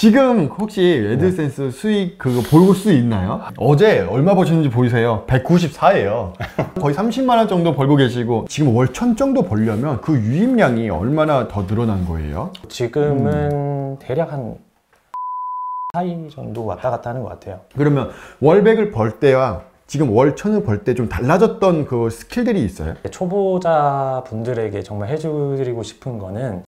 지금 혹시 에드센스 수익 그거 볼 수 있나요? 어제 얼마 버셨는지 보이세요? 194예요. 거의 30만 원 정도 벌고 계시고 지금 월 1000 정도 벌려면 그 유입량이 얼마나 더 늘어난 거예요? 지금은 대략 한 4일 정도 왔다 갔다 하는 것 같아요. 그러면 월 100을 벌 때와 지금 월 1000을 벌 때 좀 달라졌던 그 스킬들이 있어요? 초보자 분들에게 정말 해드리고 싶은 거는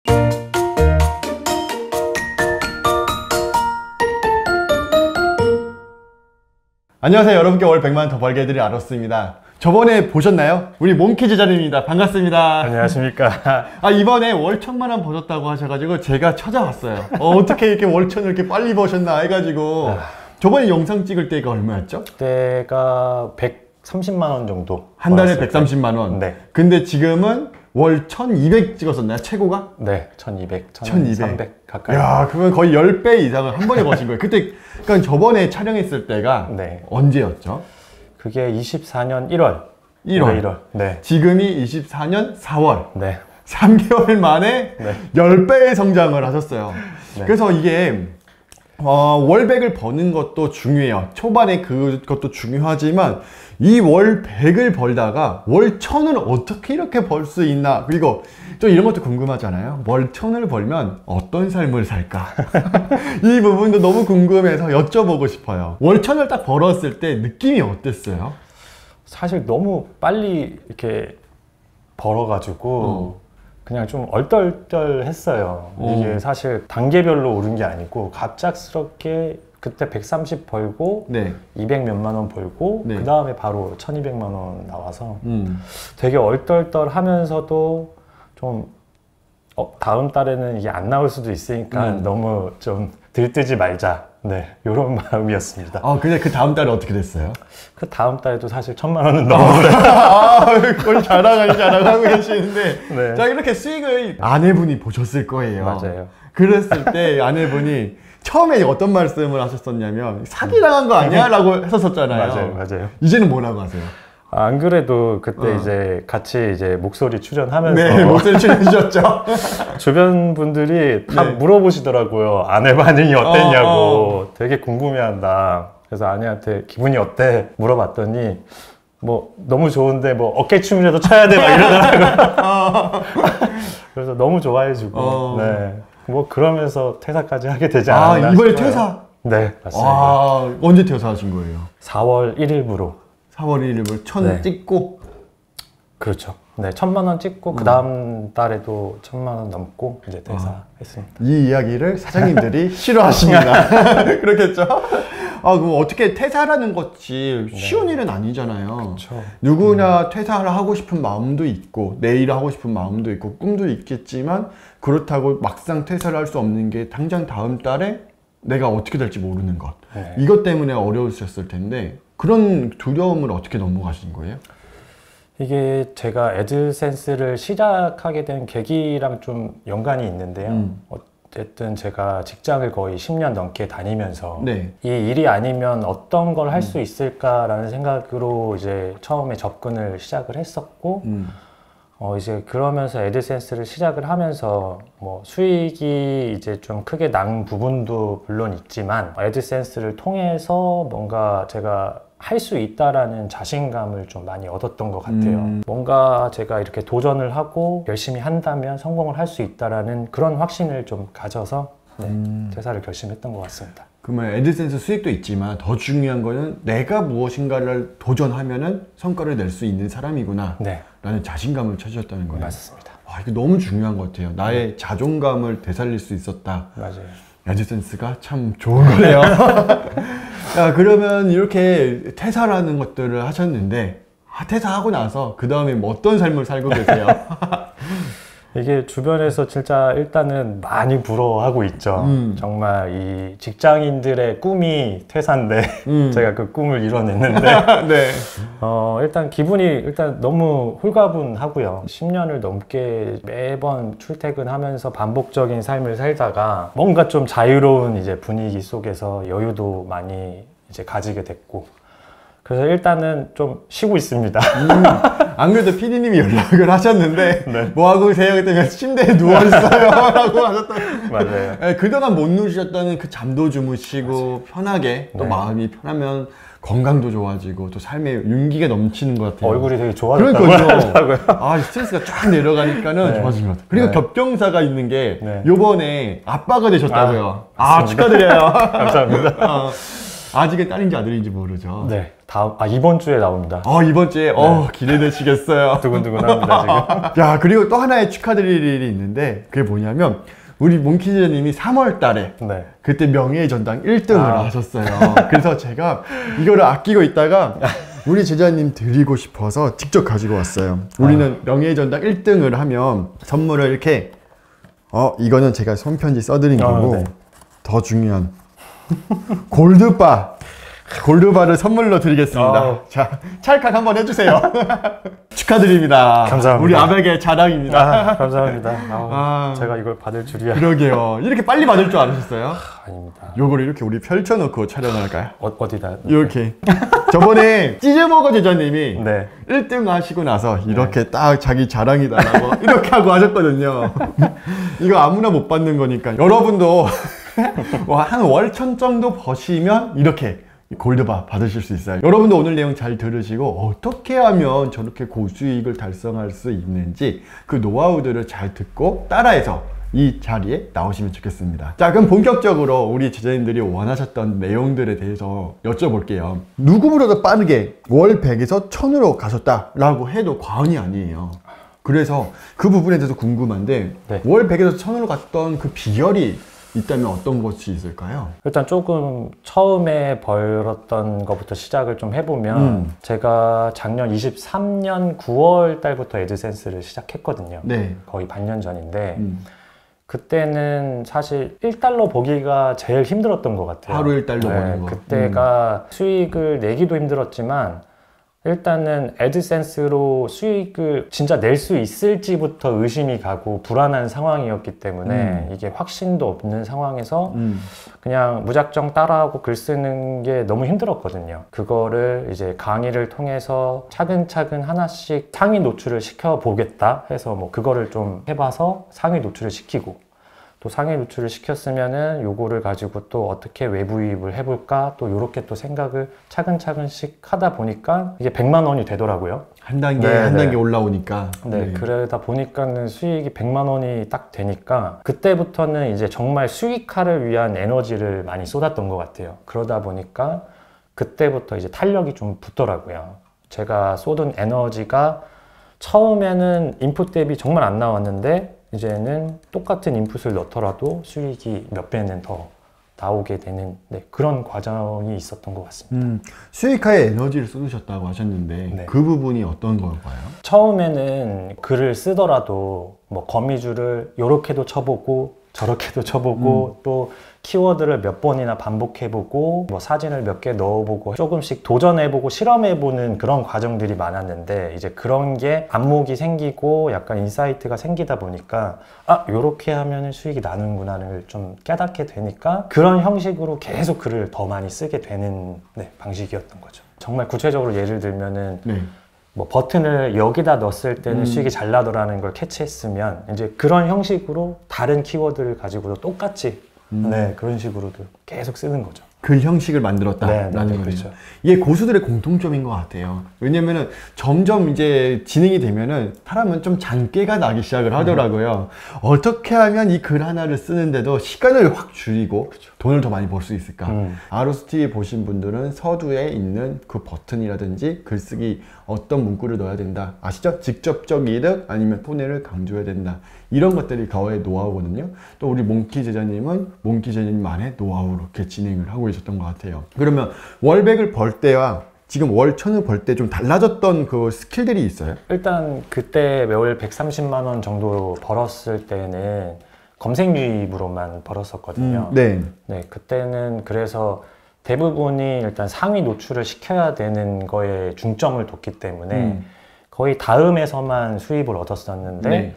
안녕하세요. 여러분께 월 100만 원 더 벌게 해드릴 아로스입니다. 저번에 보셨나요? 우리 몽키 제자님입니다. 반갑습니다. 안녕하십니까. 이번에 월 1000만 원 버셨다고 하셔가지고 제가 찾아왔어요. 어떻게 이렇게 월 1000을 이렇게 빨리 버셨나 해가지고 저번에 영상 찍을 때가 얼마였죠? 그때가 130만 원 정도. 한 달에 130만 원. 네. 근데 지금은 월 1200 찍었었나요? 최고가? 네, 1200, 1300 가까이. 야, 그건 거의 10배 이상을 한 번에 버신 거예요. 그때, 그러니까 저번에 촬영했을 때가 네. 언제였죠? 그게 24년 1월. 1월. 네. 지금이 24년 4월. 네. 3개월 만에 네. 10배의 성장을 하셨어요. 네. 그래서 이게 월 100을 버는 것도 중요해요. 초반에 그것도 중요하지만 이 월 100을 벌다가 월 1000을 어떻게 이렇게 벌 수 있나, 그리고 또 이런 것도 궁금하잖아요. 월 1000을 벌면 어떤 삶을 살까? 이 부분도 너무 궁금해서 여쭤보고 싶어요. 월 1000을 딱 벌었을 때 느낌이 어땠어요? 사실 너무 빨리 이렇게 벌어가지고 그냥 좀 얼떨떨했어요. 이게 사실 단계별로 오른 게 아니고 갑작스럽게 그때 130 벌고 네. 200 몇만 원 벌고 네. 그 다음에 바로 1200만 원 나와서 되게 얼떨떨 하면서도 좀 다음 달에는 이게 안 나올 수도 있으니까 너무 좀 들뜨지 말자, 네, 이런 마음이었습니다. 근데 그 다음 달에 어떻게 됐어요? 그 다음 달에도 사실 1000만 원은 넘었어요. 그걸 자랑하고 계시는데 네. 자, 이렇게 수익을 아내분이 보셨을 거예요. 맞아요. 그랬을 때 아내분이 처음에 어떤 말씀을 하셨었냐면 사기당한 거 아니야? 라고 했었잖아요. 맞아요. 이제는 뭐라고 하세요? 안 그래도 그때 이제 같이 이제 목소리 출연하면서 네, 목소리 출연해주셨죠. 주변 분들이 다 네. 물어보시더라고요. 아내 반응이 어땠냐고. 되게 궁금해한다. 그래서 아내한테 기분이 어때? 물어봤더니 뭐 너무 좋은데 뭐 어깨춤이라도 춰야 돼 막 이러더라고요. 그래서 너무 좋아해주고 네. 뭐 그러면서 퇴사까지 하게 되지 않았나 이번에 싶어요. 퇴사? 네, 맞습니다. 언제 퇴사하신 거예요? 4월 1일부로 4월 1일부로 1000 네. 찍고. 그렇죠. 네, 1000만 원 찍고 그 다음 달에도 1000만 원 넘고 이제 퇴사했습니다. 이 이야기를 사장님들이 싫어하십니다. 그렇겠죠? 그럼 어떻게 퇴사라는 것이 쉬운 일은 아니잖아요. 그렇죠. 누구나 퇴사를 하고 싶은 마음도 있고 내일 하고 싶은 마음도 있고 꿈도 있겠지만 그렇다고 막상 퇴사를 할 수 없는 게 당장 다음 달에 내가 어떻게 될지 모르는 것. 네. 이것 때문에 어려우셨을 텐데 그런 두려움을 어떻게 넘어가신 거예요? 이게 제가 애드센스를 시작하게 된 계기랑 좀 연관이 있는데요. 어쨌든 제가 직장을 거의 10년 넘게 다니면서 네. 이 일이 아니면 어떤 걸 할 수 있을까라는 생각으로 이제 처음에 접근을 시작을 했었고 이제 그러면서 애드센스를 시작을 하면서 뭐 수익이 이제 좀 크게 난 부분도 물론 있지만 애드센스를 통해서 뭔가 제가 할 수 있다라는 자신감을 좀 많이 얻었던 것 같아요. 뭔가 제가 이렇게 도전을 하고 열심히 한다면 성공을 할 수 있다라는 그런 확신을 좀 가져서 퇴사를 결심했던 것 같습니다. 그러면 애드센스 수익도 있지만 더 중요한 거는 내가 무엇인가를 도전하면은 성과를 낼 수 있는 사람이구나 네. 라는 자신감을 찾으셨다는 거예요. 맞습니다. 이게 너무 중요한 것 같아요. 나의 자존감을 되살릴 수 있었다. 맞아요. 애드센스가 참 좋은 거네요. 야, 그러면 이렇게 퇴사라는 것들을 하셨는데 퇴사하고 나서 그 다음에 뭐 어떤 삶을 살고 계세요? 이게 주변에서 진짜 일단은 많이 부러워하고 있죠. 정말 이 직장인들의 꿈이 퇴사인데 제가 그 꿈을 이뤄냈는데 네. 일단 기분이 일단 너무 홀가분하고요. 10년을 넘게 매번 출퇴근하면서 반복적인 삶을 살다가 뭔가 좀 자유로운 이제 분위기 속에서 여유도 많이 이제 가지게 됐고 그래서 일단은 좀 쉬고 있습니다. 안 그래도 PD님이 연락을 하셨는데 네. 뭐 하고 계세요? 그랬더니 침대에 누워있어요 라고 하셨던. 맞아요. 네, 그동안 못 누우셨던 그 잠도 주무시고 편하게 또 네. 마음이 편하면 건강도 좋아지고 또 삶에 윤기가 넘치는 것 같아요. 얼굴이 되게 좋아졌다고 그러니까요. 하더라고요. 아, 스트레스가 쫙 내려가니까는 네. 좋아진 것 같아요. 그리고 네. 겹경사가 있는 게 네. 요번에 아빠가 되셨다고요. 맞습니다. 축하드려요. 감사합니다. 아직은 딸인지 아들인지 모르죠. 네, 이번 주에 나옵니다. 이번 주에 기대되시겠어요. 두근두근합니다 지금. 야, 그리고 또 하나의 축하드릴 일이 있는데 그게 뭐냐면 우리 몽키즈님이 3월 달에 네. 그때 명예전당 1등을 하셨어요. 그래서 제가 이거를 아끼고 있다가 우리 제자님 드리고 싶어서 직접 가지고 왔어요. 우리는 명예전당 1등을 하면 선물을 이렇게 이거는 제가 손편지 써드린 거고 네. 더 중요한 골드바를 선물로 드리겠습니다. 자, 찰칵 한번 해주세요. 축하드립니다. 감사합니다. 우리 아백의 자랑입니다. 감사합니다. 제가 이걸 받을 줄이야. 그러게요. 이렇게 빨리 받을 줄 아셨어요? 아닙니다. 요거를 이렇게 우리 펼쳐놓고 촬영을 할까요? 어디다? 이렇게. 저번에 찌즈버거 제자님이 네. 1등 하시고 나서 이렇게 딱 자기 자랑이다라고 이렇게 하고 하셨거든요. 이거 아무나 못 받는 거니까 여러분도 한 월천 정도 버시면 이렇게 골드바 받으실 수 있어요. 여러분도 오늘 내용 잘 들으시고 어떻게 하면 저렇게 고수익을 달성할 수 있는지 그 노하우들을 잘 듣고 따라해서 이 자리에 나오시면 좋겠습니다. 자, 그럼 본격적으로 우리 제자님들이 원하셨던 내용들에 대해서 여쭤볼게요. 누구보다도 빠르게 월 100에서 1000으로 가셨다라고 해도 과언이 아니에요. 그래서 그 부분에 대해서 궁금한데 네. 월 100에서 1000으로 갔던 그 비결이 있다면 어떤 것이 있을까요? 일단 조금 처음에 벌었던 것부터 시작을 좀 해보면 제가 작년 23년 9월 달부터 애드센스를 시작했거든요. 네. 거의 반년 전인데 그때는 사실 1달러 보기가 제일 힘들었던 것 같아요. 하루 1달러 버는 거. 그때가 수익을 내기도 힘들었지만 일단은 애드센스로 수익을 진짜 낼 수 있을지부터 의심이 가고 불안한 상황이었기 때문에 이게 확신도 없는 상황에서 그냥 무작정 따라하고 글 쓰는 게 너무 힘들었거든요. 그거를 이제 강의를 통해서 차근차근 하나씩 상위 노출을 시켜 보겠다 해서 뭐 그거를 좀 해봐서 상위 노출을 시키고 또 상위 노출을 시켰으면은 요거를 가지고 또 어떻게 외부 유입을 해볼까 또 요렇게 또 생각을 차근차근씩 하다 보니까 이게 100만 원이 되더라고요. 한 단계 한 단계 올라오니까. 네, 그러다 보니까는 수익이 100만 원이 딱 되니까 그때부터는 이제 정말 수익화를 위한 에너지를 많이 쏟았던 것 같아요. 그러다 보니까 그때부터 이제 탄력이 좀 붙더라고요. 제가 쏟은 에너지가 처음에는 인풋 대비 정말 안 나왔는데 이제는 똑같은 인풋을 넣더라도 수익이 몇 배는 더 나오게 되는 그런 과정이 있었던 것 같습니다. 수익화에 에너지를 쏟으셨다고 하셨는데 네. 그 부분이 어떤 걸까요? 처음에는 글을 쓰더라도 뭐 거미줄을 요렇게도 쳐보고 저렇게도 쳐보고 또 키워드를 몇 번이나 반복해보고 뭐 사진을 몇 개 넣어보고 조금씩 도전해보고 실험해보는 그런 과정들이 많았는데 이제 그런 게 안목이 생기고 약간 인사이트가 생기다 보니까 요렇게 하면 수익이 나는구나를 좀 깨닫게 되니까 그런 형식으로 계속 글을 더 많이 쓰게 되는 방식이었던 거죠. 정말 구체적으로 예를 들면은 뭐 버튼을 여기다 넣었을 때는 수익이 잘 나더라는 걸 캐치했으면 이제 그런 형식으로 다른 키워드를 가지고도 똑같이 그런 식으로도 계속 쓰는 거죠. 그 형식을 만들었다라는 거죠. 그렇죠. 이게 고수들의 공통점인 것 같아요. 왜냐면은 점점 이제 진행이 되면은 사람은 좀 잔꾀가 나기 시작을 하더라고요. 어떻게 하면 이 글 하나를 쓰는데도 시간을 확 줄이고 돈을 더 많이 벌 수 있을까? 아로스티 보신 분들은 서두에 있는 그 버튼이라든지 글쓰기 어떤 문구를 넣어야 된다. 아시죠? 직접적 이득 아니면 손해를 강조해야 된다. 이런 것들이 거의 노하우거든요. 또 우리 몽키 제자님은 몽키 제자님만의 노하우로 이렇게 진행을 하고 있었던 것 같아요. 그러면 월 100을 벌 때와 지금 월 1000을 벌 때 좀 달라졌던 그 스킬들이 있어요? 일단 그때 매월 130만 원 정도 벌었을 때는 검색 유입으로만 벌었었거든요. 네. 그때는 그래서 대부분이 일단 상위 노출을 시켜야 되는 거에 중점을 뒀기 때문에 거의 다음에서만 수입을 얻었었는데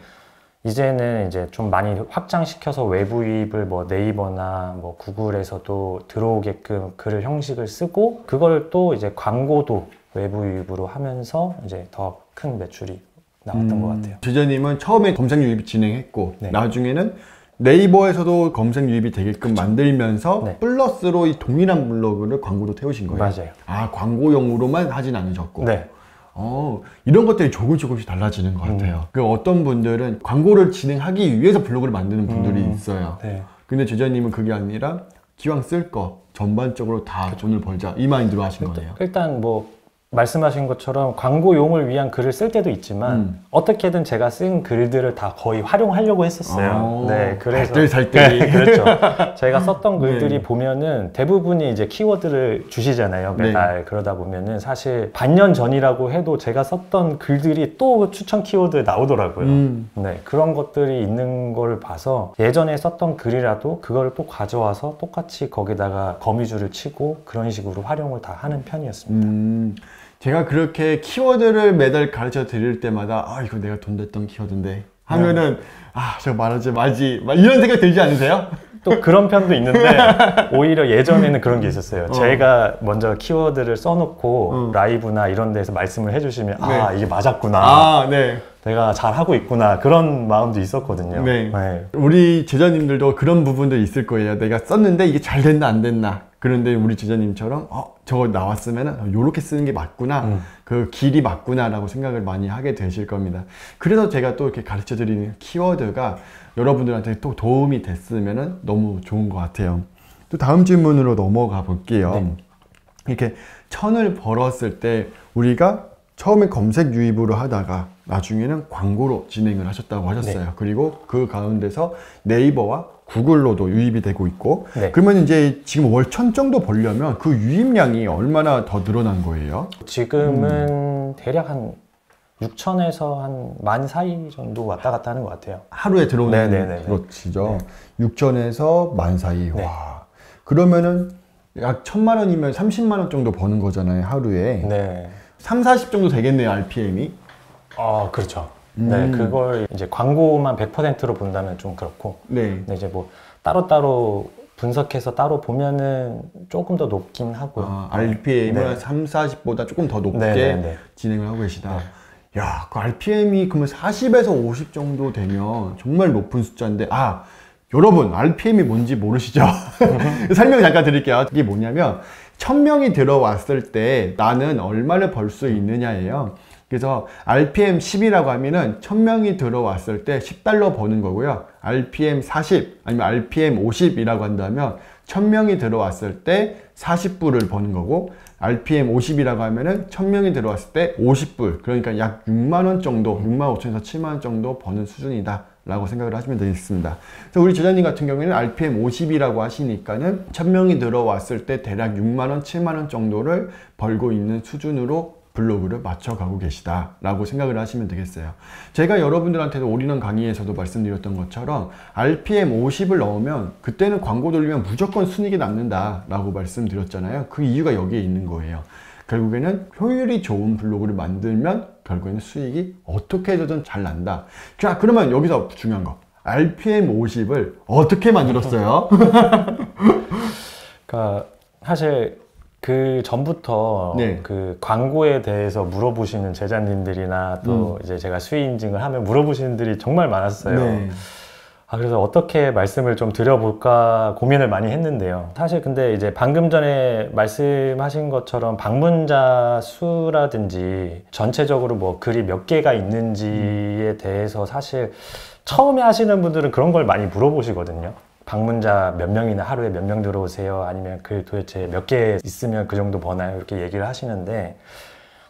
이제는 이제 좀 많이 확장시켜서 외부 유입을 뭐 네이버나 뭐 구글에서도 들어오게끔 글을 형식을 쓰고 그걸 또 이제 광고도 외부 유입으로 하면서 이제 더 큰 매출이 나왔던 것 같아요. 제자님은 처음에 검색 유입 진행했고 네. 나중에는 네이버에서도 검색 유입이 되게끔 만들면서 네. 플러스로 이 동일한 블로그를 광고도 태우신 거예요? 맞아요. 아, 광고용으로만 하진 않으셨고. 네. 이런 것들이 조금씩 달라지는 것 같아요. 그 어떤 분들은 광고를 진행하기 위해서 블로그를 만드는 분들이 있어요. 네. 근데 제자님은 그게 아니라 기왕 쓸 거 전반적으로 다 돈을 벌자 이 마인드로 하신 거네요. 일단 뭐 말씀하신 것처럼 광고용을 위한 글을 쓸 때도 있지만 어떻게든 제가 쓴 글들을 다 거의 활용하려고 했었어요. 네, 그래서 살뜰살뜰히. 네, 그렇죠. 제가 썼던 글들이 네. 보면은 대부분이 이제 키워드를 주시잖아요, 매달. 네. 그러다 보면은 사실 반년 전이라고 해도 제가 썼던 글들이 또 추천 키워드에 나오더라고요. 네, 그런 것들이 있는 걸 봐서 예전에 썼던 글이라도 그걸 또 가져와서 똑같이 거기다가 거미줄을 치고 그런 식으로 활용을 다 하는 편이었습니다. 제가 그렇게 키워드를 매달 가르쳐 드릴 때마다 이거 내가 돈 냈던 키워드인데 하면은 저거 말하지 말지 이런 생각 들지 않으세요? 또 그런 편도 있는데 오히려 예전에는 그런 게 있었어요. 제가 먼저 키워드를 써놓고 라이브나 이런 데서 말씀을 해주시면 네. 이게 맞았구나. 네. 내가 잘하고 있구나. 그런 마음도 있었거든요. 네. 네. 우리 제자님들도 그런 부분들이 있을 거예요. 내가 썼는데 이게 잘 됐나 안 됐나. 그런데 우리 제자님처럼 저거 나왔으면 요렇게 쓰는 게 맞구나. 그 길이 맞구나 라고 생각을 많이 하게 되실 겁니다. 그래서 제가 또 이렇게 가르쳐 드리는 키워드가 여러분들한테 또 도움이 됐으면 너무 좋은 것 같아요. 또 다음 질문으로 넘어가 볼게요. 네. 이렇게 1000을 벌었을 때 우리가 처음에 검색 유입으로 하다가 나중에는 광고로 진행을 하셨다고 하셨어요. 네. 그리고 그 가운데서 네이버와 구글로도 유입이 되고 있고 네. 그러면 이제 지금 월 1000 정도 벌려면 그 유입량이 얼마나 더 늘어난 거예요? 지금은 대략 한 6천에서 한 10,000 사이 정도 왔다 갔다 하는 것 같아요. 하루에 들어오는 네네네네. 그렇죠. 6천에서 10,000 사이. 네. 와. 그러면은 약 1000만 원이면 30만 원 정도 버는 거잖아요, 하루에. 네. 3, 40 정도 되겠네요, RPM이. 그렇죠. 네, 그걸 이제 광고만 100%로 본다면 좀 그렇고. 네. 근데 이제 뭐 따로따로 분석해서 따로 보면은 조금 더 높긴 하고요. RPM은 네. 3, 40보다 조금 더 높게 네네네. 진행을 하고 계시다. 야, 그 RPM이 그러면 40에서 50 정도 되면 정말 높은 숫자인데, 여러분, RPM이 뭔지 모르시죠? 설명 잠깐 드릴게요. 이게 뭐냐면, 1000명이 들어왔을 때 나는 얼마를 벌 수 있느냐예요. 그래서 RPM 10이라고 하면은 1000명이 들어왔을 때 $10 버는 거고요. RPM 40 아니면 RPM 50이라고 한다면 1000명이 들어왔을 때 40불을 버는 거고 RPM 50이라고 하면은 1000명이 들어왔을 때 50불, 그러니까 약 6만 원 정도, 6만 5천에서 7만 원 정도 버는 수준이다 라고 생각을 하시면 되겠습니다. 그래서 우리 제자님 같은 경우에는 RPM 50이라고 하시니까는 1000명이 들어왔을 때 대략 6만 원, 7만 원 정도를 벌고 있는 수준으로 블로그를 맞춰가고 계시다 라고 생각을 하시면 되겠어요. 제가 여러분들한테도 올인원 강의에서도 말씀드렸던 것처럼 RPM 50을 넣으면 그때는 광고 돌리면 무조건 순이익이 남는다 라고 말씀드렸잖아요. 그 이유가 여기에 있는 거예요. 결국에는 효율이 좋은 블로그를 만들면 결국에는 수익이 어떻게 해서든 잘 난다. 자, 그러면 여기서 중요한 거, RPM 50을 어떻게 만들었어요? 그러니까 사실 그 전부터 네. 그 광고에 대해서 물어보시는 제자님들이나 또 이제 제가 수익 인증을 하면 물어보시는 분들이 정말 많았어요. 네. 그래서 어떻게 말씀을 좀 드려볼까 고민을 많이 했는데요. 사실 근데 이제 방금 전에 말씀하신 것처럼 방문자 수라든지 전체적으로 뭐 글이 몇 개가 있는지에 대해서 사실 처음에 하시는 분들은 그런 걸 많이 물어보시거든요. 방문자 몇 명이나 하루에 몇 명 들어오세요? 아니면 글 도대체 몇 개 있으면 그 정도 버나요? 이렇게 얘기를 하시는데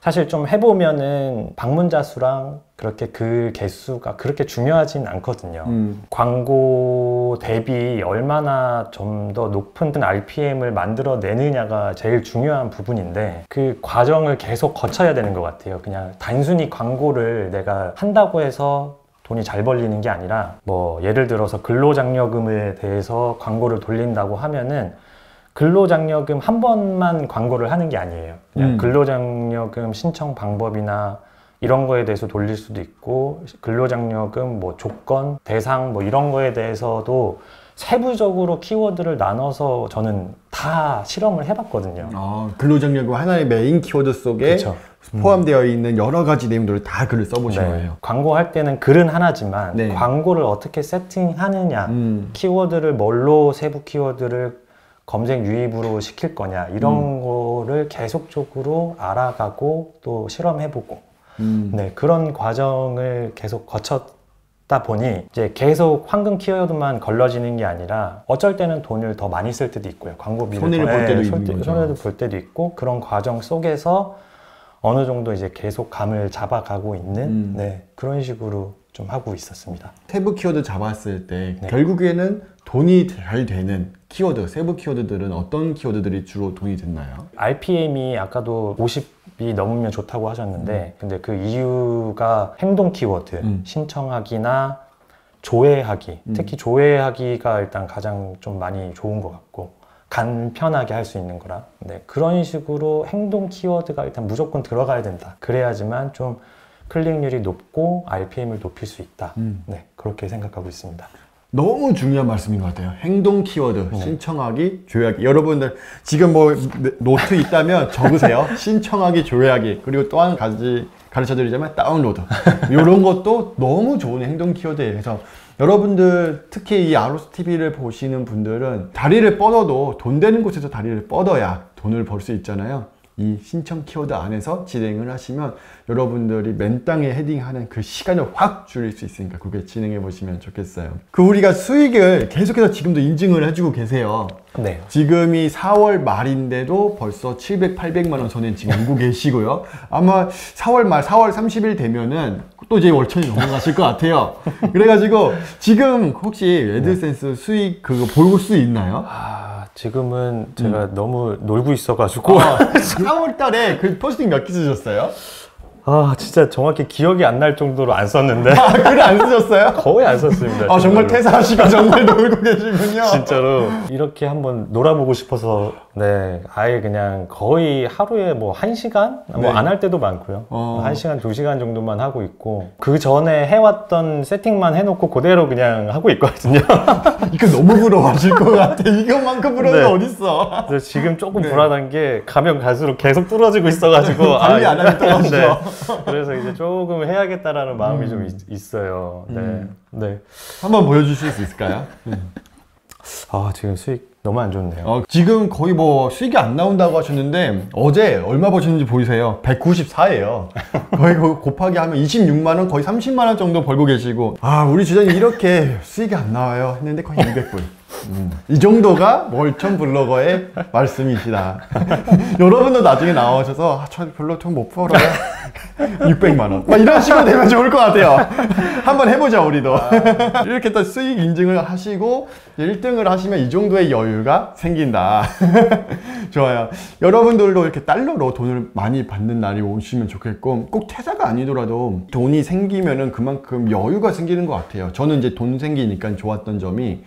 사실 좀 해보면은 방문자 수랑 그렇게 글 개수가 그렇게 중요하진 않거든요. 광고 대비 얼마나 좀 더 높은 RPM을 만들어내느냐가 제일 중요한 부분인데 그 과정을 계속 거쳐야 되는 것 같아요. 그냥 단순히 광고를 내가 한다고 해서 돈이 잘 벌리는 게 아니라 뭐 예를 들어서 근로장려금에 대해서 광고를 돌린다고 하면은 근로장려금 한 번만 광고를 하는 게 아니에요. 그냥 근로장려금 신청 방법이나 이런 거에 대해서 돌릴 수도 있고 근로장려금 뭐 조건, 대상 뭐 이런 거에 대해서도 세부적으로 키워드를 나눠서 저는 다 실험을 해봤거든요. 근로장려금 하나의 메인 키워드 속에 그쵸. 포함되어 있는 여러 가지 내용들을 다 글을 써보신 네. 거예요. 광고할 때는 글은 하나지만 네. 광고를 어떻게 세팅하느냐, 키워드를 뭘로 세부 키워드를 검색 유입으로 시킬 거냐 이런 거를 계속적으로 알아가고 또 실험해보고 네, 그런 과정을 계속 거쳤다 보니 이제 계속 황금 키워드만 걸러지는 게 아니라 어쩔 때는 돈을 더 많이 쓸 때도 있고요. 광고비를 손해를 볼 때도 있는 거죠. 손해를 볼 때도 있고 그런 과정 속에서 어느 정도 이제 계속 감을 잡아가고 있는 네, 그런 식으로 좀 하고 있었습니다. 세부 키워드 잡았을 때 네. 결국에는 돈이 잘 되는 키워드, 세부 키워드들은 어떤 키워드들이 주로 돈이 됐나요? RPM이 아까도 50이 넘으면 좋다고 하셨는데 근데 그 이유가 행동 키워드, 신청하기나 조회하기, 특히 조회하기가 일단 가장 좀 많이 좋은 것 같고 간편하게 할 수 있는 거라 네, 그런 식으로 행동 키워드가 일단 무조건 들어가야 된다. 그래야지만 좀 클릭률이 높고 RPM을 높일 수 있다. 네, 그렇게 생각하고 있습니다. 너무 중요한 말씀인 것 같아요. 행동 키워드, 신청하기, 조회하기. 여러분들 지금 뭐 노트 있다면 적으세요. 신청하기, 조회하기. 그리고 또 한 가지 가르쳐드리자면 다운로드. 이런 것도 너무 좋은 행동 키워드예요. 그래서 여러분들 특히 이 아로스 TV를 보시는 분들은 다리를 뻗어도 돈 되는 곳에서 다리를 뻗어야 돈을 벌 수 있잖아요. 이 신청 키워드 안에서 진행을 하시면 여러분들이 맨땅에 헤딩하는 그 시간을 확 줄일 수 있으니까 그렇게 진행해 보시면 좋겠어요. 그 우리가 수익을 계속해서 지금도 인증을 해주고 계세요. 네. 지금이 4월 말인데도 벌써 700, 800만 원 선에 지금 오고 계시고요. 아마 4월 말, 4월 30일 되면은 또 이제 월천이 넘어가실 것 같아요. 그래가지고 지금 혹시 애드센스 수익 그거 볼 수 있나요? 지금은 제가 너무 놀고 있어가지고 4월 달에 그 포스팅 몇 개 쓰셨어요? 진짜 정확히 기억이 안 날 정도로 안 썼는데 글을 안 쓰셨어요? 거의 안 썼습니다. 정말 진짜로. 퇴사하시고 정말 놀고 계시군요. 진짜로 이렇게 한번 놀아보고 싶어서 네, 아예 그냥 거의 하루에 뭐 1시간? 네. 뭐 안 할 때도 많고요. 1시간, 2시간 정도만 하고 있고 그 전에 해왔던 세팅만 해놓고 그대로 그냥 하고 있거든요. 이거 너무 부러워하실 것 같아. 이것만큼 부러운 게 어딨어. 그래서 지금 조금 불안한 게 가면 갈수록 계속 뚫어지고 있어가지고 관리 안 하면 떨어지죠. 네. 그래서 이제 조금 해야겠다라는 마음이 좀 있어요. 네. 네. 한번 보여주실 수 있을까요? 지금 수익 너무 안 좋네요. 지금 거의 뭐 수익이 안 나온다고 하셨는데 어제 얼마 버셨는지 보이세요? 194예요. 거의 곱하기 하면 26만 원, 거의 30만 원 정도 벌고 계시고 우리 주장님 이렇게 수익이 안 나와요 했는데 거의 200불. 이 정도가 월천 블로거의 말씀이시다. 여러분도 나중에 나오셔서 저 별로 돈 못 벌어요. 600만 원. 막 이런 식으로 되면 좋을 것 같아요. 한번 해보자 우리도. 이렇게 또 수익 인증을 하시고 1등을 하시면 이 정도의 여유가 생긴다. 좋아요. 여러분들도 이렇게 달러로 돈을 많이 받는 날이 오시면 좋겠고 꼭 퇴사가 아니더라도 돈이 생기면은 그만큼 여유가 생기는 것 같아요. 저는 이제 돈 생기니까 좋았던 점이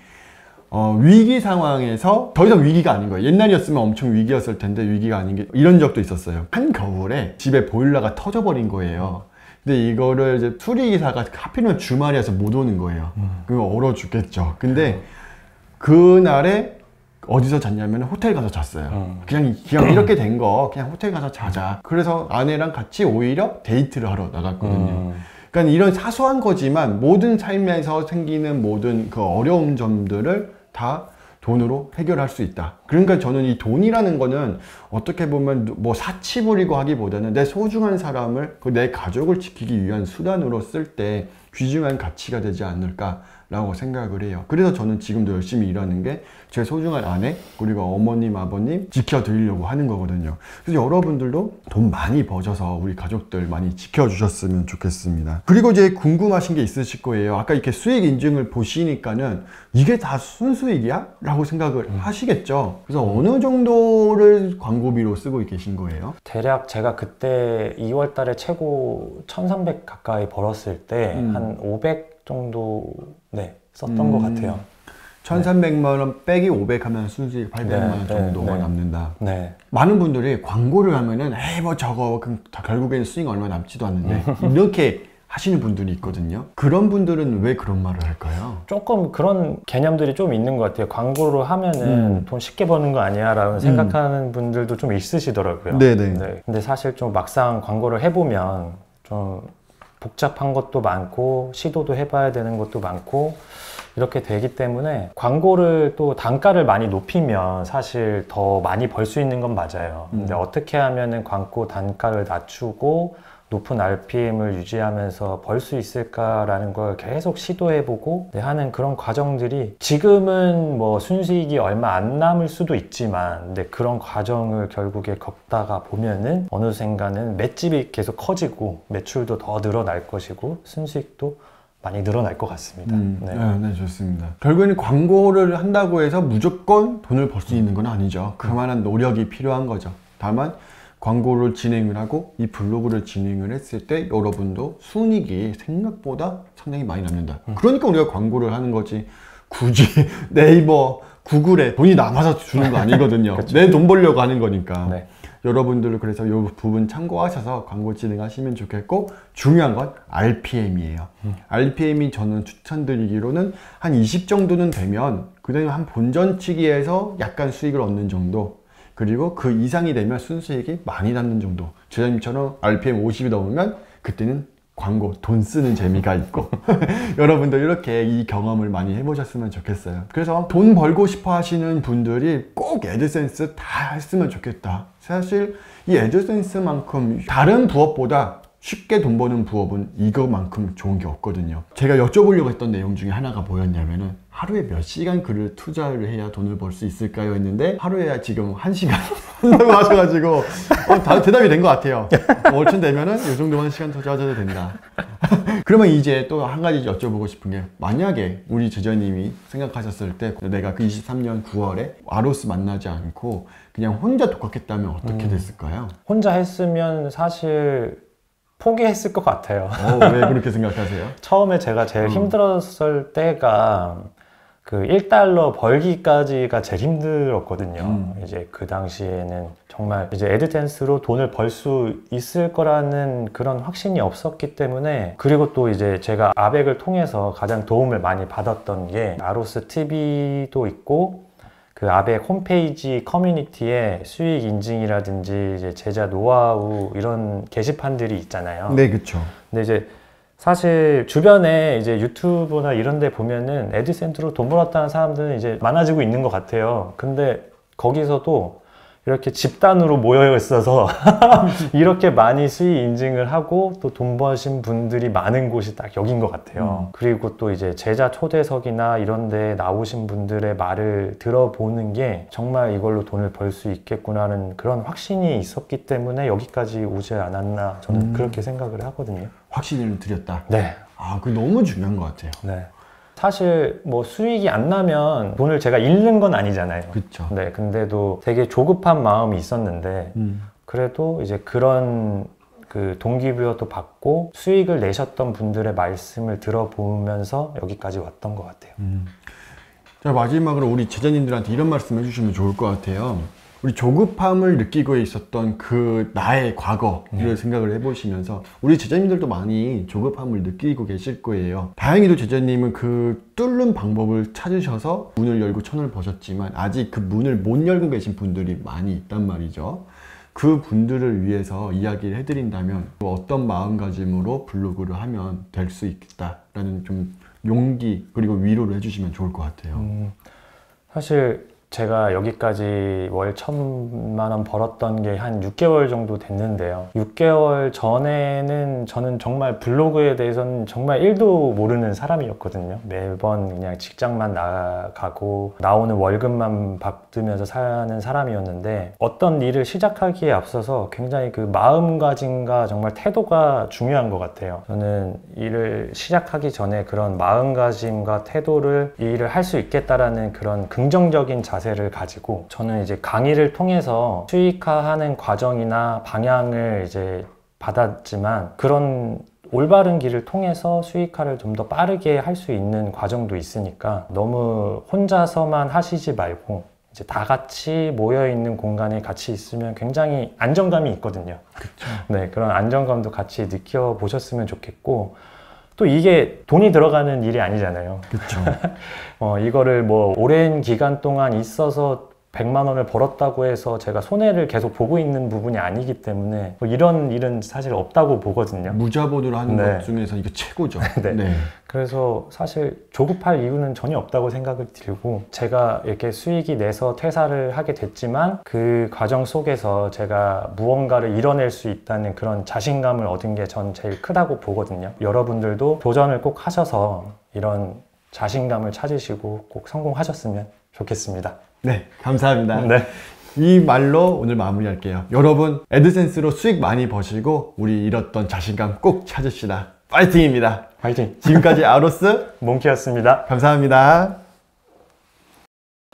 위기 상황에서 더 이상 위기가 아닌 거예요. 옛날이었으면 엄청 위기였을 텐데 위기가 아닌 게 이런 적도 있었어요. 한겨울에 집에 보일러가 터져버린 거예요. 근데 이거를 이제 수리기사가 하필이면 주말이어서 못 오는 거예요. 그럼 얼어 죽겠죠. 근데 그날에 어디서 잤냐면 호텔 가서 잤어요. 그냥 이렇게 된 거 그냥 호텔 가서 자자. 그래서 아내랑 같이 오히려 데이트를 하러 나갔거든요. 그러니까 이런 사소한 거지만 모든 삶에서 생기는 모든 그 어려운 점들을 다 돈으로 해결할 수 있다. 그러니까 저는 이 돈이라는 거는 어떻게 보면 뭐 사치 부리고 하기보다는 내 소중한 사람을, 내 가족을 지키기 위한 수단으로 쓸 때 귀중한 가치가 되지 않을까라고 생각을 해요. 그래서 저는 지금도 열심히 일하는 게 제 소중한 아내 그리고 어머님 아버님 지켜드리려고 하는 거거든요. 그래서 여러분들도 돈 많이 버셔서 우리 가족들 많이 지켜주셨으면 좋겠습니다. 그리고 이제 궁금하신 게 있으실 거예요. 아까 이렇게 수익 인증을 보시니까는 이게 다 순수익이야? 라고 생각을 하시겠죠. 그래서 어느 정도를 광고비로 쓰고 계신 거예요? 대략 제가 그때 2월 달에 최고 1300 가까이 벌었을 때 한 500 정도 썼던 것 같아요. 1300만 원 빼기 500 하면 순수익 800만 원 정도가 남는다. 많은 분들이 광고를 하면은 에이 뭐 저거 그럼 결국에는 수익 얼마 남지도 않는데 이렇게 하시는 분들이 있거든요. 그런 분들은 왜 그런 말을 할까요? 조금 그런 개념들이 좀 있는 것 같아요. 광고를 하면은 돈 쉽게 버는 거 아니야 라는 생각하는 분들도 좀 있으시더라고요. 네네. 근데 사실 좀 막상 광고를 해보면 좀 복잡한 것도 많고 시도도 해봐야 되는 것도 많고 이렇게 되기 때문에 광고를 또 단가를 많이 높이면 사실 더 많이 벌 수 있는 건 맞아요. 근데 어떻게 하면은 광고 단가를 낮추고 높은 RPM을 유지하면서 벌 수 있을까라는 걸 계속 시도해보고 하는 그런 과정들이 지금은 뭐 순수익이 얼마 안 남을 수도 있지만 근데 그런 과정을 결국에 겪다가 보면은 어느샌가는 맷집이 계속 커지고 매출도 더 늘어날 것이고 순수익도 많이 늘어날 것 같습니다. 네, 좋습니다. 결국에는 광고를 한다고 해서 무조건 돈을 벌 수 있는 건 아니죠. 그만한 노력이 필요한 거죠. 다만 광고를 진행을 하고 이 블로그를 진행을 했을 때 여러분도 순이익이 생각보다 상당히 많이 남는다. 그러니까 우리가 광고를 하는 거지 굳이 네이버, 구글에 돈이 남아서 주는 거 아니거든요. 내 돈 벌려고 하는 거니까. 여러분들 그래서 이 부분 참고하셔서 광고 진행하시면 좋겠고 중요한 건 RPM이에요. RPM이 저는 추천드리기로는 한 20 정도는 되면 그다음에 한 본전치기에서 약간 수익을 얻는 정도 그리고 그 이상이 되면 순수익이 많이 남는 정도. 제자님처럼 RPM 50이 넘으면 그때는 광고 돈 쓰는 재미가 있고 여러분들 이렇게 이 경험을 많이 해보셨으면 좋겠어요. 그래서 돈 벌고 싶어 하시는 분들이 꼭 애드센스 다 했으면 좋겠다. 사실 이 애드센스만큼 다른 부업보다 쉽게 돈 버는 부업은 이거만큼 좋은 게 없거든요. 제가 여쭤보려고 했던 내용 중에 하나가 뭐였냐면은 하루에 몇 시간 글을 투자를 해야 돈을 벌 수 있을까요? 했는데 하루에 지금 1시간 한다고 하셔가지고 다 대답이 된 것 같아요. 월천 되면은 이 정도만 시간 투자하셔도 된다. 그러면 이제 또 한 가지 여쭤보고 싶은 게 만약에 우리 제자님이 생각하셨을 때 내가 그 23년 9월에 아로스 만나지 않고 그냥 혼자 독학했다면 어떻게 됐을까요? 혼자 했으면 사실 포기했을 것 같아요. 왜 그렇게 생각하세요? 처음에 제가 제일 힘들었을 때가 그 1달러 벌기까지가 제일 힘들었거든요. 이제 그 당시에는 정말 이제 애드센스로 돈을 벌 수 있을 거라는 그런 확신이 없었기 때문에 그리고 또 이제 제가 아벡을 통해서 가장 도움을 많이 받았던 게 아로스 TV도 있고 그 아벡 홈페이지 커뮤니티에 수익 인증이라든지 이제 제자 노하우 이런 게시판들이 있잖아요. 네, 그렇죠. 근데 이제 사실 주변에 이제 유튜브나 이런 데 보면은 애드센스로 돈 벌었다는 사람들은 이제 많아지고 있는 것 같아요. 근데 거기서도 이렇게 집단으로 모여 있어서 이렇게 많이 수익 인증을 하고 또 돈 버신 분들이 많은 곳이 딱 여긴 것 같아요. 그리고 또 이제 제자 초대석이나 이런 데 나오신 분들의 말을 들어보는 게 정말 이걸로 돈을 벌 수 있겠구나는 그런 확신이 있었기 때문에 여기까지 오지 않았나 저는 그렇게 생각을 하거든요. 확신을 드렸다? 네. 아, 그거 너무 중요한 것 같아요. 네. 사실 뭐 수익이 안 나면 돈을 제가 잃는 건 아니잖아요. 그렇죠. 네, 근데도 되게 조급한 마음이 있었는데 그래도 이제 그런 그 동기부여도 받고 수익을 내셨던 분들의 말씀을 들어보면서 여기까지 왔던 것 같아요. 자, 마지막으로 우리 제자님들한테 이런 말씀 해주시면 좋을 것 같아요. 우리 조급함을 느끼고 있었던 그 나의 과거를 생각을 해보시면서 우리 제자님들도 많이 조급함을 느끼고 계실 거예요. 다행히도 제자님은 그 뚫는 방법을 찾으셔서 문을 열고 천을 버셨지만 아직 그 문을 못 열고 계신 분들이 많이 있단 말이죠. 그 분들을 위해서 이야기를 해드린다면 어떤 마음가짐으로 블로그를 하면 될 수 있겠다라는 좀 용기 그리고 위로를 해주시면 좋을 것 같아요. 사실 제가 여기까지 월 1,000만 원 벌었던 게 한 6개월 정도 됐는데요. 6개월 전에는 저는 정말 블로그에 대해서는 정말 1도 모르는 사람이었거든요. 매번 그냥 직장만 나가고 나오는 월급만 받으면서 사는 사람이었는데 어떤 일을 시작하기에 앞서서 굉장히 그 마음가짐과 정말 태도가 중요한 것 같아요. 저는 일을 시작하기 전에 그런 마음가짐과 태도를 이 일을 할 수 있겠다라는 그런 긍정적인 자세를 가지고 저는 이제 강의를 통해서 수익화하는 과정이나 방향을 이제 받았지만 그런 올바른 길을 통해서 수익화를 좀 더 빠르게 할 수 있는 과정도 있으니까 너무 혼자서만 하시지 말고 이제 다 같이 모여 있는 공간에 같이 있으면 굉장히 안정감이 있거든요. 그쵸. 네, 그런 안정감도 같이 느껴보셨으면 좋겠고, 또 이게 돈이 들어가는 일이 아니잖아요. 그쵸. 이거를 뭐 오랜 기간 동안 있어서 100만 원을 벌었다고 해서 제가 손해를 계속 보고 있는 부분이 아니기 때문에 뭐 이런 일은 사실 없다고 보거든요. 무자본으로 하는 네. 것 중에서 이거 최고죠. 네. 네. 그래서 사실 조급할 이유는 전혀 없다고 생각을 들고, 제가 이렇게 수익이 내서 퇴사를 하게 됐지만 그 과정 속에서 제가 무언가를 이뤄낼 수 있다는 그런 자신감을 얻은 게 전 제일 크다고 보거든요. 여러분들도 도전을 꼭 하셔서 이런 자신감을 찾으시고 꼭 성공하셨으면 좋겠습니다. 네, 감사합니다. 네. 이 말로 오늘 마무리할게요. 여러분, 애드센스로 수익 많이 버시고 우리 잃었던 자신감 꼭 찾읍시다. 파이팅입니다. 화이팅! 지금까지 아로스 몽키였습니다. 감사합니다.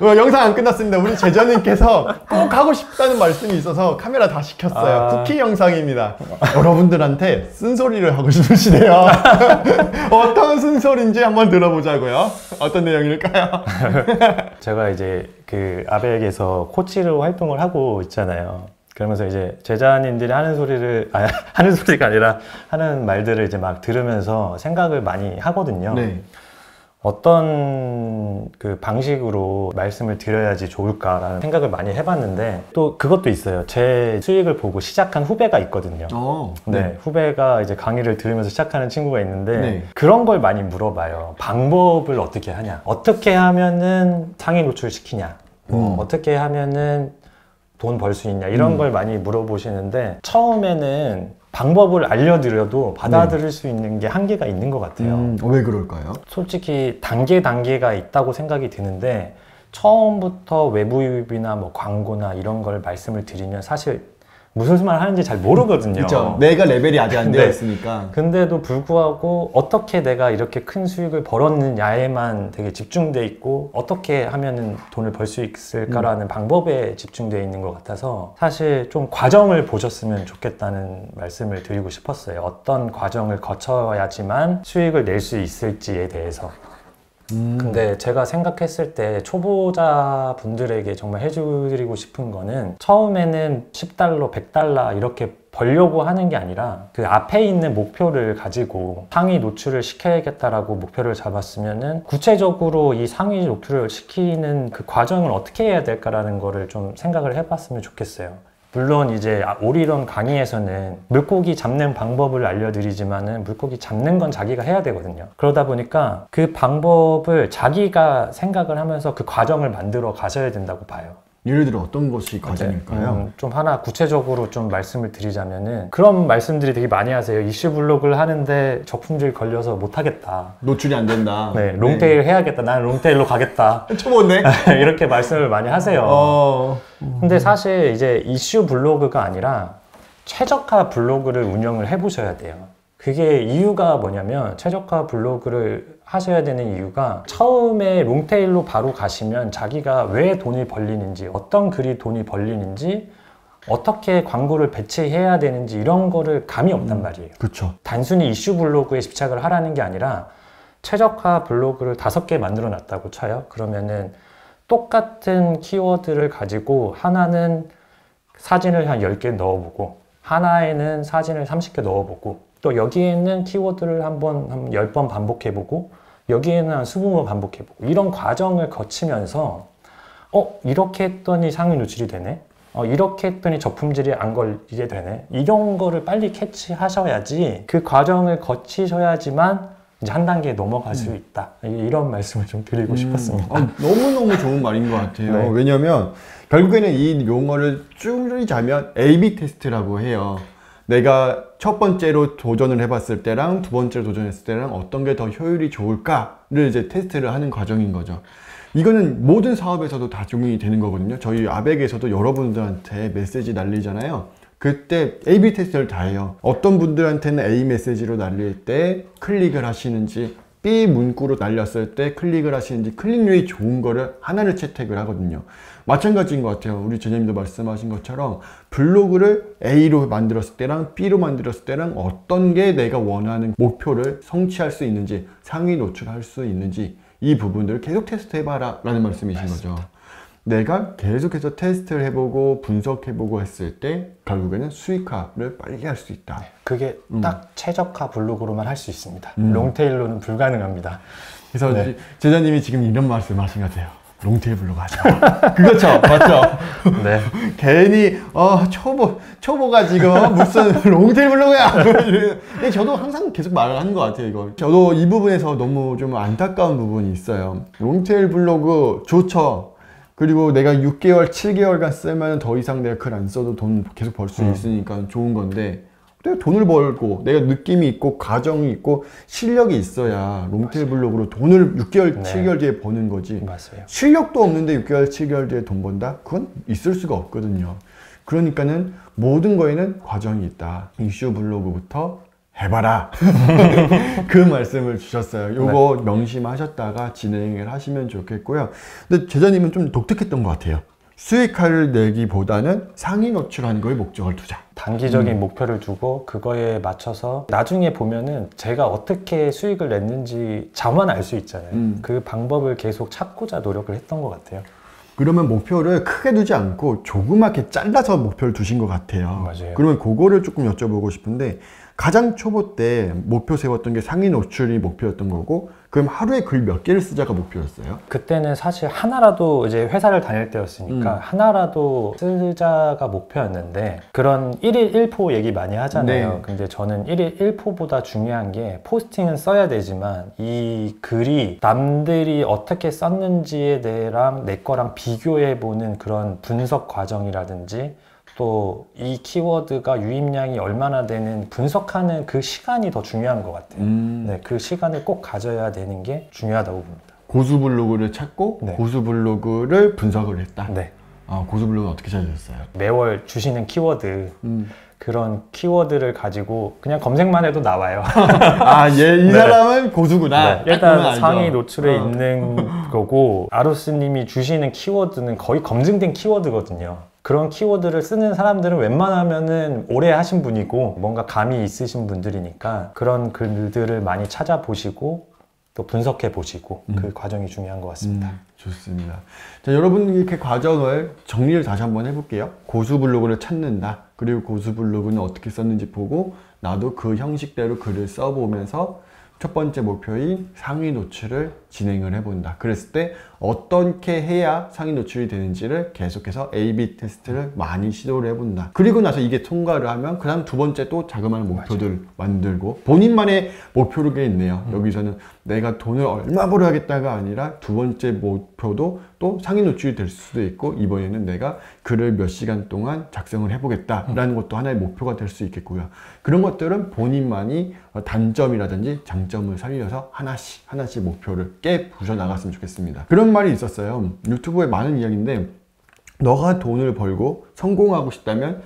영상 안 끝났습니다. 우리 제자님께서 꼭 하고 싶다는 말씀이 있어서 카메라 다 시켰어요. 쿠키 영상입니다. 여러분들한테 쓴소리를 하고 싶으시대요. 어떤 쓴소리인지 한번 들어보자고요. 어떤 내용일까요? 제가 이제 그 아베에게서 코치로 활동을 하고 있잖아요. 그러면서 이제 제자님들이 하는 소리를, 하는 소리가 아니라 하는 말들을 이제 막 들으면서 생각을 많이 하거든요. 네. 어떤 그 방식으로 말씀을 드려야지 좋을까라는 생각을 많이 해봤는데, 또 그것도 있어요. 제 수익을 보고 시작한 후배가 있거든요. 네, 후배가 이제 강의를 들으면서 시작하는 친구가 있는데 네. 그런 걸 많이 물어봐요. 방법을 어떻게 하냐, 어떻게 하면은 상위 노출시키냐, 어떻게 하면은 돈 벌 수 있냐, 이런 걸 많이 물어보시는데, 처음에는 방법을 알려드려도 받아들일 수 있는 게 한계가 있는 것 같아요. 왜 그럴까요? 솔직히 단계가 있다고 생각이 드는데, 처음부터 외부 유입이나 뭐 광고나 이런 걸 말씀을 드리면 사실 무슨 말 하는지 잘 모르거든요. 그렇죠. 내가 레벨이 아직 안 되어 네. 있으니까. 근데도 불구하고 어떻게 내가 이렇게 큰 수익을 벌었느냐에만 되게 집중돼 있고, 어떻게 하면은 돈을 벌 수 있을까라는 방법에 집중돼 있는 것 같아서 사실 좀 과정을 보셨으면 좋겠다는 말씀을 드리고 싶었어요. 어떤 과정을 거쳐야지만 수익을 낼 수 있을지에 대해서. 근데 제가 생각했을 때 초보자 분들에게 정말 해드리고 싶은 거는, 처음에는 10달러, 100달러 이렇게 벌려고 하는 게 아니라 그 앞에 있는 목표를 가지고 상위 노출을 시켜야겠다라고 목표를 잡았으면은 구체적으로 이 상위 노출을 시키는 그 과정을 어떻게 해야 될까라는 거를 좀 생각을 해봤으면 좋겠어요. 물론 이제 올이론 강의에서는 물고기 잡는 방법을 알려드리지만은 물고기 잡는 건 자기가 해야 되거든요. 그러다 보니까 그 방법을 자기가 생각을 하면서 그 과정을 만들어 가셔야 된다고 봐요. 예를 들어 어떤 것이 과정일까요? 좀 하나 구체적으로 좀 말씀을 드리자면은, 그런 말씀들이 되게 많이 하세요. 이슈 블로그를 하는데 적품질 걸려서 못하겠다. 노출이 안 된다. 네, 롱테일 해야겠다. 나는 롱테일로 가겠다. 초보인데? 이렇게 말씀을 많이 하세요. 근데 사실 이제 이슈 블로그가 아니라 최적화 블로그를 운영을 해보셔야 돼요. 그게 이유가 뭐냐면, 최적화 블로그를 하셔야 되는 이유가, 처음에 롱테일로 바로 가시면 자기가 왜 돈이 벌리는지, 어떤 글이 돈이 벌리는지, 어떻게 광고를 배치해야 되는지 이런 거를 감이 없단 말이에요. 그렇죠. 단순히 이슈 블로그에 집착을 하라는 게 아니라 최적화 블로그를 5개 만들어 놨다고 쳐요. 그러면은 똑같은 키워드를 가지고 하나는 사진을 한 10개 넣어보고, 하나에는 사진을 30개 넣어보고, 또 여기에는 키워드를 한 10번 반복해보고, 여기에는 한 20번 반복해보고, 이런 과정을 거치면서 이렇게 했더니 상위 노출이 되네, 이렇게 했더니 저품질이 안 걸리게 되네, 이런 거를 빨리 캐치하셔야지, 그 과정을 거치셔야지만 이제 한 단계 넘어갈 수 있다. 이런 말씀을 좀 드리고 싶었습니다. 너무너무 좋은 말인 것 같아요. 네. 왜냐면 결국에는 이 용어를 줄이자면 A/B 테스트라고 해요. 내가 첫 번째로 도전을 해봤을 때랑 두 번째로 도전했을 때랑 어떤 게 더 효율이 좋을까를 이제 테스트를 하는 과정인 거죠. 이거는 모든 사업에서도 다 적용이 되는 거거든요. 저희 아벡에서도 여러분들한테 메시지 날리잖아요. 그때 A/B 테스트를 다 해요. 어떤 분들한테는 A 메시지로 날릴 때 클릭을 하시는지, B 문구로 날렸을 때 클릭을 하시는지 클릭률이 좋은 거를 하나를 채택을 하거든요. 마찬가지인 것 같아요. 우리 제자님도 말씀하신 것처럼 블로그를 A로 만들었을 때랑 B로 만들었을 때랑 어떤 게 내가 원하는 목표를 성취할 수 있는지, 상위 노출할 수 있는지 이 부분들을 계속 테스트해봐라 라는 말씀이신 거죠. 내가 계속해서 테스트를 해보고 분석해보고 했을 때 결국에는 수익화를 빨리 할 수 있다. 그게 딱 최적화 블로그로만 할 수 있습니다. 롱테일로는 불가능합니다. 그래서 제자님이 지금 이런 말씀 하신 것 같아요. 롱테일 블로그 하자. 그렇죠. 맞죠? 네. 괜히 초보가 지금 무슨 롱테일 블로그야. 근데 저도 항상 계속 말을 하는 것 같아요. 이거 저도 이 부분에서 너무 좀 안타까운 부분이 있어요. 롱테일 블로그 좋죠. 그리고 내가 6개월, 7개월간 쓰면 더 이상 내가 글 안 써도 돈 계속 벌 수 있으니까 좋은 건데 내가 돈을 벌고 내가 느낌이 있고 과정이 있고 실력이 있어야 롱테일 블로그로 돈을 6개월, 7개월 뒤에 버는 거지. 맞아요. 실력도 없는데 6개월, 7개월 뒤에 돈 번다? 그건 있을 수가 없거든요. 그러니까는 모든 거에는 과정이 있다. 이슈 블로그부터 해봐라. 그 말씀을 주셨어요. 요거 명심하셨다가 진행을 하시면 좋겠고요. 근데 제자님은 좀 독특했던 것 같아요. 수익화를 내기보다는 상위 노출하는 거에 목적을 두자. 단기적인 목표를 두고 그거에 맞춰서 나중에 보면은 제가 어떻게 수익을 냈는지 저만 알 수 있잖아요. 그 방법을 계속 찾고자 노력을 했던 것 같아요. 그러면 목표를 크게 두지 않고 조그맣게 잘라서 목표를 두신 것 같아요. 맞아요. 그러면 그거를 조금 여쭤보고 싶은데 가장 초보 때 목표 세웠던 게 상위 노출이 목표였던 거고 그럼 하루에 글 몇 개를 쓰자가 목표였어요? 그때는 사실 하나라도 이제 회사를 다닐 때였으니까 하나라도 쓰자가 목표였는데 그런 1일 1포 얘기 많이 하잖아요. 네. 근데 저는 1일 1포보다 중요한 게 포스팅은 써야 되지만 이 글이 남들이 어떻게 썼는지에 대해랑 내 거랑 비교해보는 그런 분석 과정이라든지 또 이 키워드가 유입량이 얼마나 되는 분석하는 그 시간이 더 중요한 것 같아요. 네, 그 시간을 꼭 가져야 되는 게 중요하다고 봅니다. 고수 블로그를 찾고 네. 고수 블로그를 분석을 했다. 네. 고수 블로그는 어떻게 찾으셨어요? 매월 주시는 키워드 그런 키워드를 가지고 그냥 검색만 해도 나와요. 이 사람은 고수구나. 네. 일단 알죠. 상위 노출에 있는 거고 아로스님이 주시는 키워드는 거의 검증된 키워드거든요. 그런 키워드를 쓰는 사람들은 웬만하면은 오래 하신 분이고 뭔가 감이 있으신 분들이니까 그런 글들을 많이 찾아보시고 또 분석해 보시고 그 과정이 중요한 것 같습니다. 좋습니다. 자, 여러분 이렇게 과정을 정리를 다시 한번 해볼게요. 고수 블로그를 찾는다. 그리고 고수 블로그는 어떻게 썼는지 보고 나도 그 형식대로 글을 써보면서 첫 번째 목표인 상위 노출을 진행을 해본다. 그랬을 때 어떻게 해야 상위 노출이 되는지를 계속해서 A/B 테스트를 많이 시도를 해본다. 그리고 나서 이게 통과를 하면 그 다음 두 번째 또 자그마한 목표들 만들고 본인만의 목표가 있네요. 여기서는 내가 돈을 얼마 벌어야겠다가 아니라 두 번째 목표도 또 상위 노출이 될 수도 있고 이번에는 내가 글을 몇 시간 동안 작성을 해보겠다라는 것도 하나의 목표가 될 수 있겠고요. 그런 것들은 본인만이 단점이라든지 장점을 살려서 하나씩 목표를 깨부셔 나갔으면 좋겠습니다. 그런 말이 있었어요. 유튜브에 많은 이야기인데 너가 돈을 벌고 성공하고 싶다면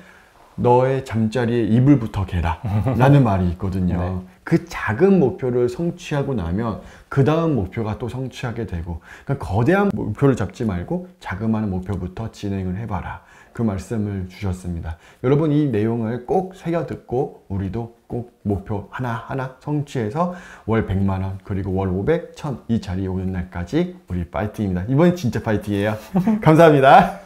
너의 잠자리에 이불부터 개라 라는 말이 있거든요. 네. 그 작은 목표를 성취하고 나면 그 다음 목표가 또 성취하게 되고 그러니까 거대한 목표를 잡지 말고 자그마한 목표부터 진행을 해봐라. 그 말씀을 주셨습니다. 여러분 이 내용을 꼭 새겨 듣고 우리도 꼭 목표 하나하나 성취해서 월 100만 원 그리고 월 500, 1000 이 자리에 오는 날까지 우리 파이팅입니다. 이번엔 진짜 파이팅이에요. 감사합니다.